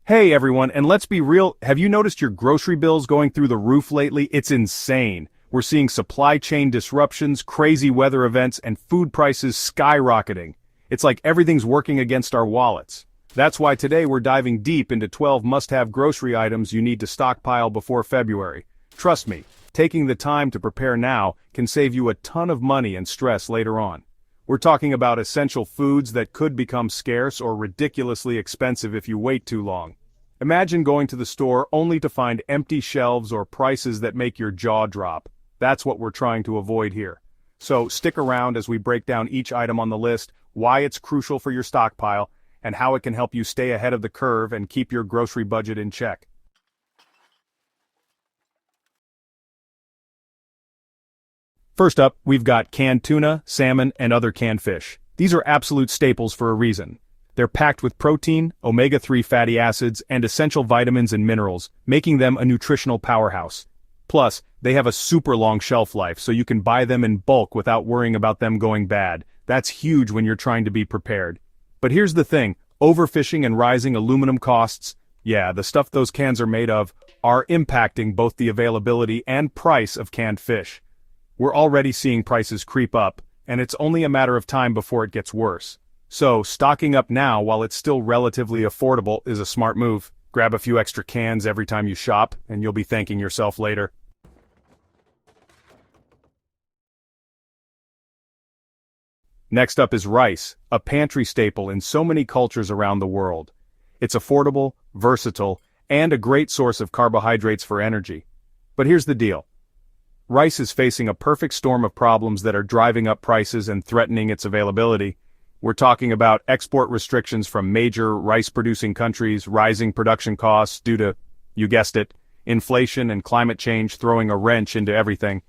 Hey everyone, and let's be real, have you noticed your grocery bills going through the roof lately? It's insane. We're seeing supply chain disruptions, crazy weather events, and food prices skyrocketing. It's like everything's working against our wallets. That's why today we're diving deep into 12 must-have grocery items you need to stockpile before February. Trust me, taking the time to prepare now can save you a ton of money and stress later on. We're talking about essential foods that could become scarce or ridiculously expensive if you wait too long. Imagine going to the store only to find empty shelves or prices that make your jaw drop. That's what we're trying to avoid here. So stick around as we break down each item on the list, why it's crucial for your stockpile, and how it can help you stay ahead of the curve and keep your grocery budget in check. First up, we've got canned tuna, salmon, and other canned fish. These are absolute staples for a reason. They're packed with protein, omega-3 fatty acids, and essential vitamins and minerals, making them a nutritional powerhouse. Plus, they have a super long shelf life, so you can buy them in bulk without worrying about them going bad. That's huge when you're trying to be prepared. But here's the thing, overfishing and rising aluminum costs, yeah, the stuff those cans are made of, are impacting both the availability and price of canned fish. We're already seeing prices creep up, and it's only a matter of time before it gets worse. So, stocking up now while it's still relatively affordable is a smart move. Grab a few extra cans every time you shop, and you'll be thanking yourself later. Next up is rice, a pantry staple in so many cultures around the world. It's affordable, versatile, and a great source of carbohydrates for energy. But here's the deal. Rice is facing a perfect storm of problems that are driving up prices and threatening its availability. We're talking about export restrictions from major rice-producing countries, rising production costs due to, you guessed it, inflation and climate change throwing a wrench into everything.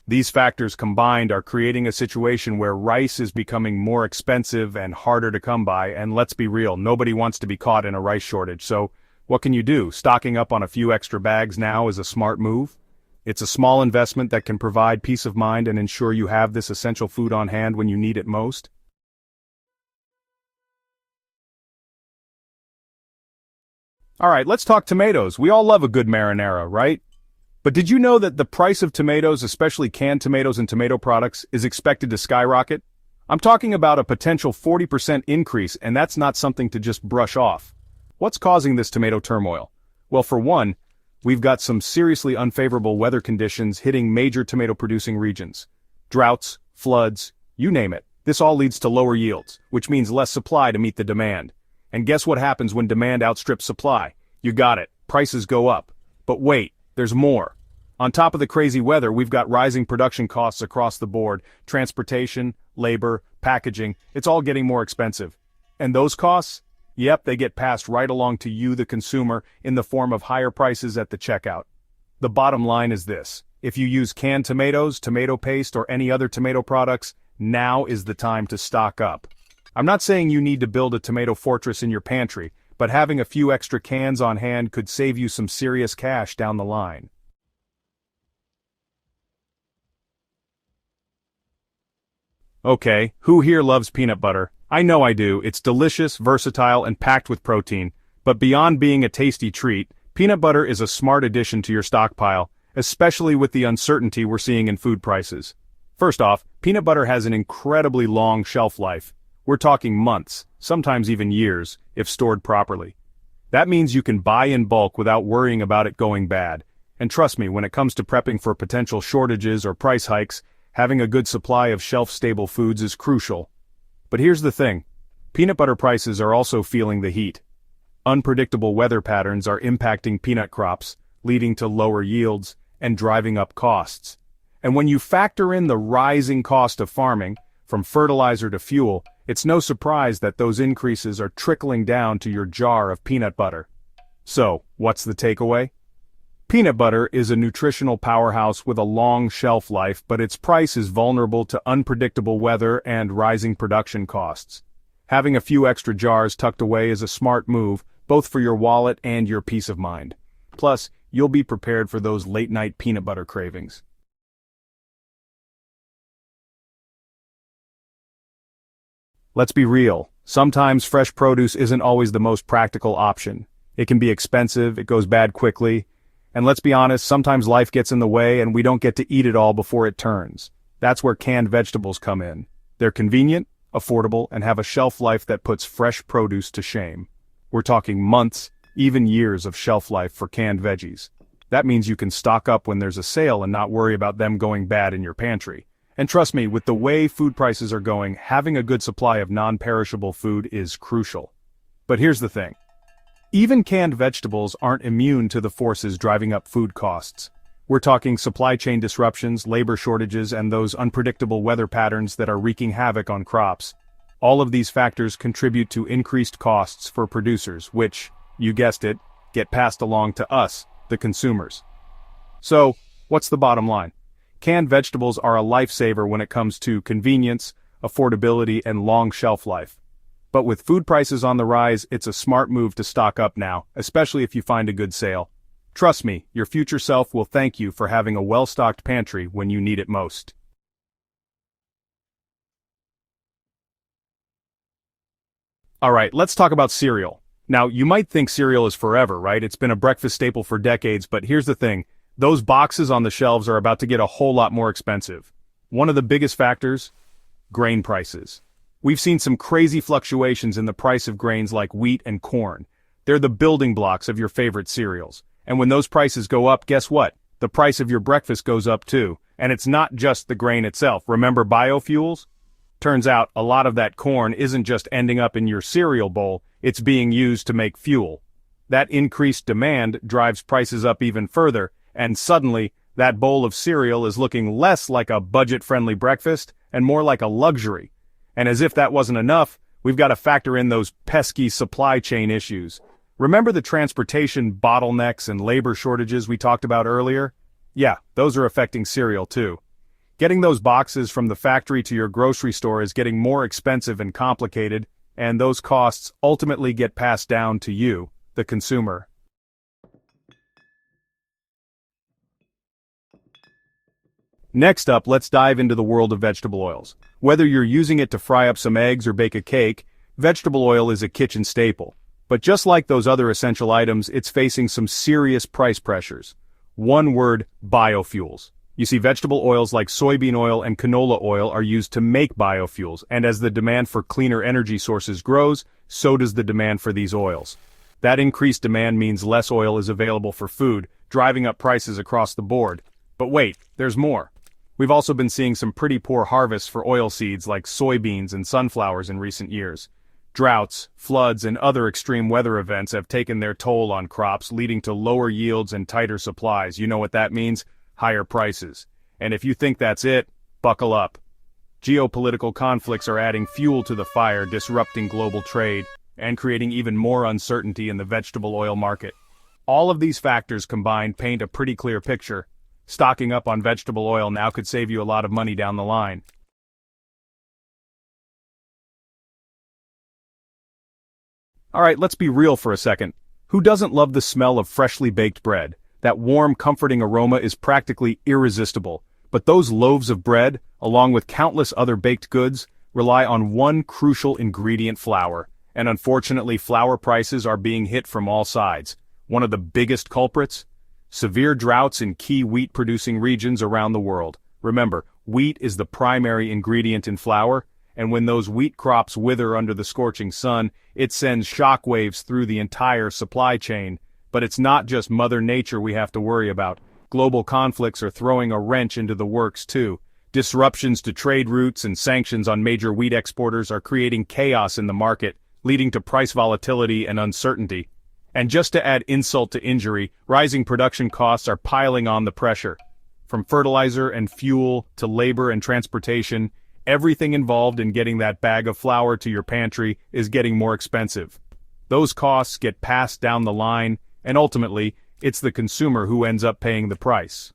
These factors combined are creating a situation where rice is becoming more expensive and harder to come by, and let's be real, nobody wants to be caught in a rice shortage, so what can you do? Stocking up on a few extra bags now is a smart move. It's a small investment that can provide peace of mind and ensure you have this essential food on hand when you need it most. Alright, let's talk tomatoes. We all love a good marinara, right? But did you know that the price of tomatoes, especially canned tomatoes and tomato products, is expected to skyrocket? I'm talking about a potential 40% increase, and that's not something to just brush off. What's causing this tomato turmoil? Well, for one, we've got some seriously unfavorable weather conditions hitting major tomato-producing regions. Droughts, floods, you name it. This all leads to lower yields, which means less supply to meet the demand. And guess what happens when demand outstrips supply? You got it, prices go up. But wait, there's more. On top of the crazy weather, we've got rising production costs across the board. Transportation, labor, packaging, it's all getting more expensive. And those costs? Yep, they get passed right along to you, the consumer, in the form of higher prices at the checkout. The bottom line is this. If you use canned tomatoes, tomato paste, or any other tomato products, now is the time to stock up. I'm not saying you need to build a tomato fortress in your pantry, but having a few extra cans on hand could save you some serious cash down the line. Okay, who here loves peanut butter? I know I do. It's delicious, versatile, and packed with protein. But beyond being a tasty treat, peanut butter is a smart addition to your stockpile, especially with the uncertainty we're seeing in food prices. First off, peanut butter has an incredibly long shelf life. We're talking months, sometimes even years, if stored properly. That means you can buy in bulk without worrying about it going bad. And trust me, when it comes to prepping for potential shortages or price hikes, having a good supply of shelf-stable foods is crucial. But here's the thing. Peanut butter prices are also feeling the heat. Unpredictable weather patterns are impacting peanut crops, leading to lower yields and driving up costs. And when you factor in the rising cost of farming, from fertilizer to fuel, it's no surprise that those increases are trickling down to your jar of peanut butter. So, what's the takeaway? Peanut butter is a nutritional powerhouse with a long shelf life, but its price is vulnerable to unpredictable weather and rising production costs. Having a few extra jars tucked away is a smart move, both for your wallet and your peace of mind. Plus, you'll be prepared for those late-night peanut butter cravings. Let's be real, sometimes fresh produce isn't always the most practical option. It can be expensive, it goes bad quickly, and let's be honest, sometimes life gets in the way and we don't get to eat it all before it turns. That's where canned vegetables come in. They're convenient, affordable, and have a shelf life that puts fresh produce to shame. We're talking months, even years of shelf life for canned veggies. That means you can stock up when there's a sale and not worry about them going bad in your pantry. And trust me, with the way food prices are going, having a good supply of non-perishable food is crucial. But here's the thing. Even canned vegetables aren't immune to the forces driving up food costs. We're talking supply chain disruptions, labor shortages, and those unpredictable weather patterns that are wreaking havoc on crops. All of these factors contribute to increased costs for producers, which, you guessed it, get passed along to us, the consumers. So, what's the bottom line? Canned vegetables are a lifesaver when it comes to convenience, affordability, and long shelf life. But with food prices on the rise, it's a smart move to stock up now, especially if you find a good sale. Trust me, your future self will thank you for having a well-stocked pantry when you need it most. Alright, let's talk about cereal. Now, you might think cereal is forever, right? It's been a breakfast staple for decades, but here's the thing. Those boxes on the shelves are about to get a whole lot more expensive. One of the biggest factors? Grain prices. We've seen some crazy fluctuations in the price of grains like wheat and corn. They're the building blocks of your favorite cereals. And when those prices go up, guess what? The price of your breakfast goes up too. And it's not just the grain itself. Remember biofuels? Turns out a lot of that corn isn't just ending up in your cereal bowl, it's being used to make fuel. That increased demand drives prices up even further, and suddenly, that bowl of cereal is looking less like a budget-friendly breakfast and more like a luxury. And as if that wasn't enough, we've got to factor in those pesky supply chain issues. Remember the transportation bottlenecks and labor shortages we talked about earlier? Yeah, those are affecting cereal too. Getting those boxes from the factory to your grocery store is getting more expensive and complicated, and those costs ultimately get passed down to you, the consumer. Next up, let's dive into the world of vegetable oils. Whether you're using it to fry up some eggs or bake a cake, vegetable oil is a kitchen staple. But just like those other essential items, it's facing some serious price pressures. One word, biofuels. You see, vegetable oils like soybean oil and canola oil are used to make biofuels, and as the demand for cleaner energy sources grows, so does the demand for these oils. That increased demand means less oil is available for food, driving up prices across the board. But wait, there's more. We've also been seeing some pretty poor harvests for oilseeds like soybeans and sunflowers in recent years. Droughts, floods, and other extreme weather events have taken their toll on crops, leading to lower yields and tighter supplies. You know what that means? Higher prices. And if you think that's it, buckle up. Geopolitical conflicts are adding fuel to the fire, disrupting global trade, and creating even more uncertainty in the vegetable oil market. All of these factors combined paint a pretty clear picture. Stocking up on vegetable oil now could save you a lot of money down the line. Alright, let's be real for a second. Who doesn't love the smell of freshly baked bread? That warm, comforting aroma is practically irresistible. But those loaves of bread, along with countless other baked goods, rely on one crucial ingredient: flour. And unfortunately, flour prices are being hit from all sides. One of the biggest culprits? Severe droughts in key wheat-producing regions around the world. Remember, wheat is the primary ingredient in flour, and when those wheat crops wither under the scorching sun, it sends shockwaves through the entire supply chain. But it's not just Mother Nature we have to worry about. Global conflicts are throwing a wrench into the works too. Disruptions to trade routes and sanctions on major wheat exporters are creating chaos in the market, leading to price volatility and uncertainty. And just to add insult to injury, rising production costs are piling on the pressure. From fertilizer and fuel to labor and transportation, everything involved in getting that bag of flour to your pantry is getting more expensive. Those costs get passed down the line, and ultimately, it's the consumer who ends up paying the price.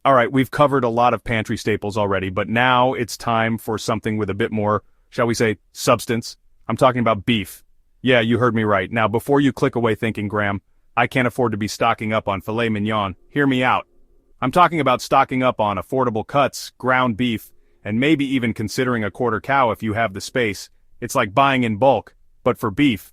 Alright, we've covered a lot of pantry staples already, but now it's time for something with a bit more, shall we say, substance. I'm talking about beef. Yeah, you heard me right. Now, before you click away thinking, Graham, I can't afford to be stocking up on filet mignon, hear me out. I'm talking about stocking up on affordable cuts, ground beef, and maybe even considering a quarter cow if you have the space. It's like buying in bulk, but for beef.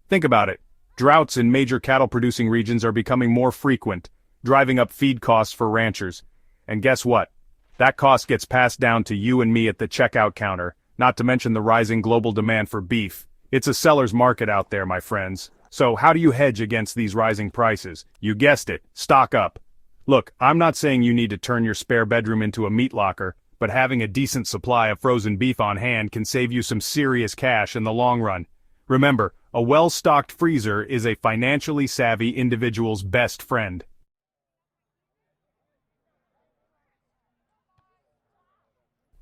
Think about it. Droughts in major cattle-producing regions are becoming more frequent, driving up feed costs for ranchers. And guess what? That cost gets passed down to you and me at the checkout counter, not to mention the rising global demand for beef. It's a seller's market out there, my friends. So how do you hedge against these rising prices? You guessed it, stock up. Look, I'm not saying you need to turn your spare bedroom into a meat locker, but having a decent supply of frozen beef on hand can save you some serious cash in the long run. Remember, a well-stocked freezer is a financially savvy individual's best friend.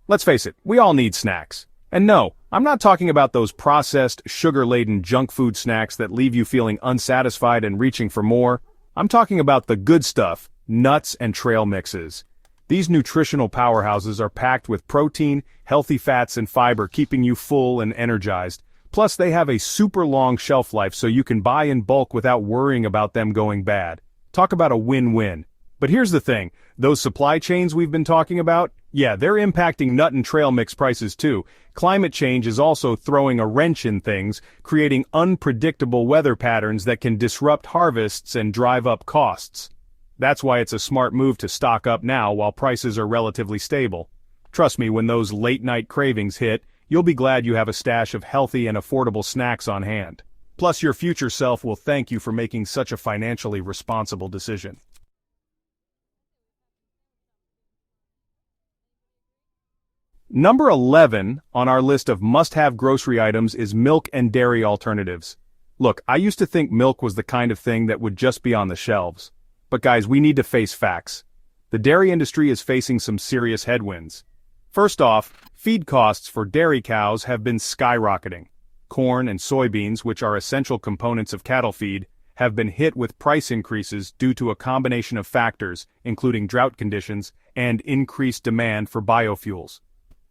Let's face it, we all need snacks. And no, I'm not talking about those processed, sugar-laden junk food snacks that leave you feeling unsatisfied and reaching for more. I'm talking about the good stuff, nuts and trail mixes. These nutritional powerhouses are packed with protein, healthy fats and fiber, keeping you full and energized. Plus, they have a super long shelf life so you can buy in bulk without worrying about them going bad. Talk about a win-win. But here's the thing, those supply chains we've been talking about, yeah, they're impacting nut and trail mix prices too. Climate change is also throwing a wrench in things, creating unpredictable weather patterns that can disrupt harvests and drive up costs. That's why it's a smart move to stock up now while prices are relatively stable. Trust me, when those late-night cravings hit, you'll be glad you have a stash of healthy and affordable snacks on hand. Plus, your future self will thank you for making such a financially responsible decision. Number 11 on our list of must-have grocery items is milk and dairy alternatives. Look, I used to think milk was the kind of thing that would just be on the shelves. But guys, we need to face facts. The dairy industry is facing some serious headwinds. First off, feed costs for dairy cows have been skyrocketing. Corn and soybeans, which are essential components of cattle feed, have been hit with price increases due to a combination of factors, including drought conditions and increased demand for biofuels.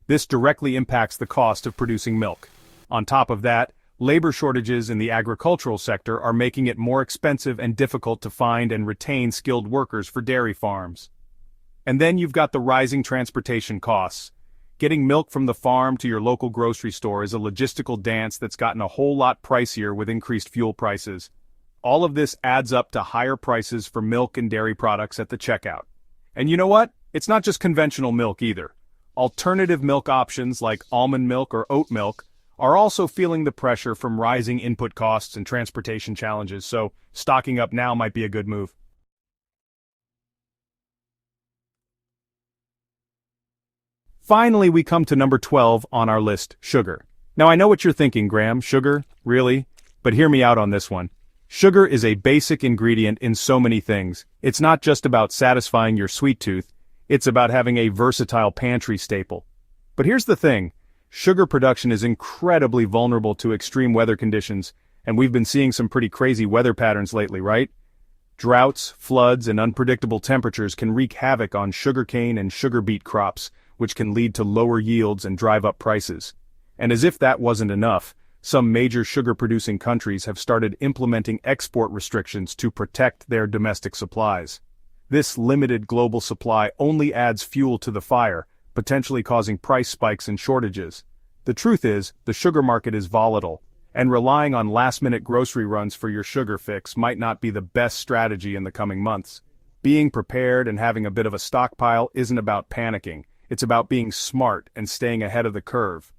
This directly impacts the cost of producing milk. On top of that, labor shortages in the agricultural sector are making it more expensive and difficult to find and retain skilled workers for dairy farms. And then you've got the rising transportation costs. Getting milk from the farm to your local grocery store is a logistical dance that's gotten a whole lot pricier with increased fuel prices. All of this adds up to higher prices for milk and dairy products at the checkout. And you know what? It's not just conventional milk either. Alternative milk options like almond milk or oat milk are also feeling the pressure from rising input costs and transportation challenges, so stocking up now might be a good move. Finally, we come to number 12 on our list, sugar. Now I know what you're thinking, Graham, sugar? Really? But hear me out on this one. Sugar is a basic ingredient in so many things. It's not just about satisfying your sweet tooth, it's about having a versatile pantry staple. But here's the thing. Sugar production is incredibly vulnerable to extreme weather conditions, and we've been seeing some pretty crazy weather patterns lately, right? Droughts, floods, and unpredictable temperatures can wreak havoc on sugarcane and sugar beet crops, which can lead to lower yields and drive up prices. And as if that wasn't enough, some major sugar-producing countries have started implementing export restrictions to protect their domestic supplies. This limited global supply only adds fuel to the fire, potentially causing price spikes and shortages. The truth is, the sugar market is volatile, and relying on last-minute grocery runs for your sugar fix might not be the best strategy in the coming months. Being prepared and having a bit of a stockpile isn't about panicking, it's about being smart and staying ahead of the curve.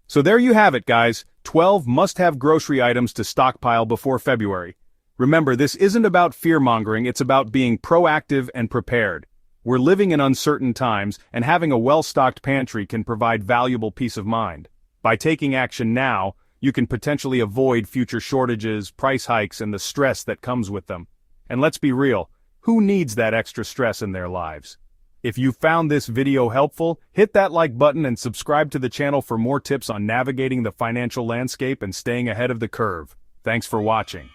So there you have it, guys, 12 must-have grocery items to stockpile before February. Remember, this isn't about fear-mongering, it's about being proactive and prepared. We're living in uncertain times, and having a well-stocked pantry can provide valuable peace of mind. By taking action now, you can potentially avoid future shortages, price hikes, and the stress that comes with them. And let's be real, who needs that extra stress in their lives? If you found this video helpful, hit that like button and subscribe to the channel for more tips on navigating the financial landscape and staying ahead of the curve. Thanks for watching.